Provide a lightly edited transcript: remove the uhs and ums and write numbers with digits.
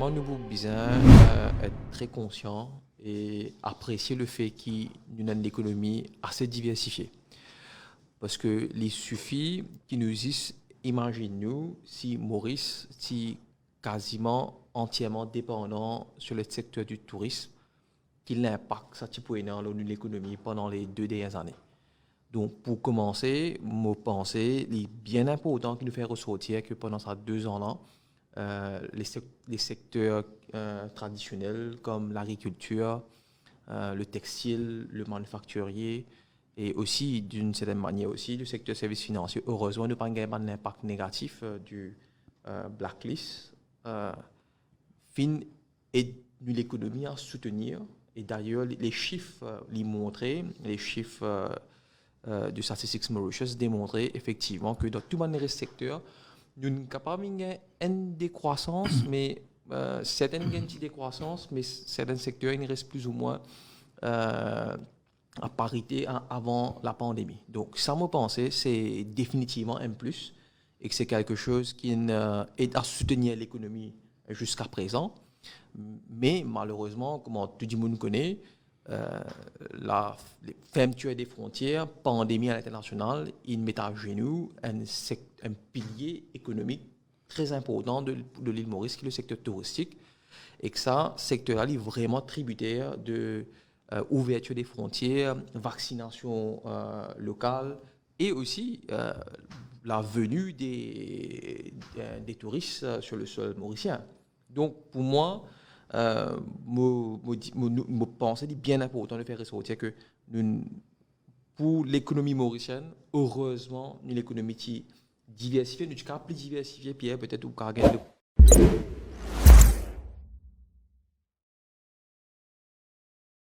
Premièrement, nous avons besoin être très conscients et apprécier le fait qu'il y a une économie assez diversifiée. Parce que il suffit qu'ils nous disent, imagine-nous si Maurice, si quasiment entièrement dépendant sur le secteur du tourisme, qu'il l'impact ça peut dans l'économie pendant les 2 dernières années. Donc, pour commencer, je pense qu'il est bien important qu'il nous fait ressortir que pendant ces 2 ans-là, les secteurs traditionnels comme l'agriculture, le textile, le manufacturier et aussi, d'une certaine manière, aussi le secteur services financiers, heureusement, ne pas avoir un impact négatif du blacklist, fin et de l'économie à soutenir. Et d'ailleurs, les chiffres les montraient, les chiffres du Statistics Mauritius démontraient effectivement que dans tout les secteurs, nous sommes capables d'une décroissance, mais certaines gains de décroissance, mais certains secteurs ils restent plus ou moins à parité avant la pandémie. Donc, ça me pensait, c'est définitivement un plus et que c'est quelque chose qui aide à soutenir l'économie jusqu'à présent. Mais malheureusement, comme tout le monde connaît, la fermeture des frontières, pandémie à l'international, il met à genoux un pilier économique très important de l'île Maurice, qui est le secteur touristique, et que ça, secteur-là, est vraiment tributaire de ouverture des frontières, vaccination locale, et aussi la venue des touristes sur le sol mauricien. Donc, pour moi, je pense qu'il est bien important de faire ressortir que pour l'économie mauricienne, heureusement, une économie qui diversifiée, nous sommes plus diversifiée, Pierre, peut-être, ou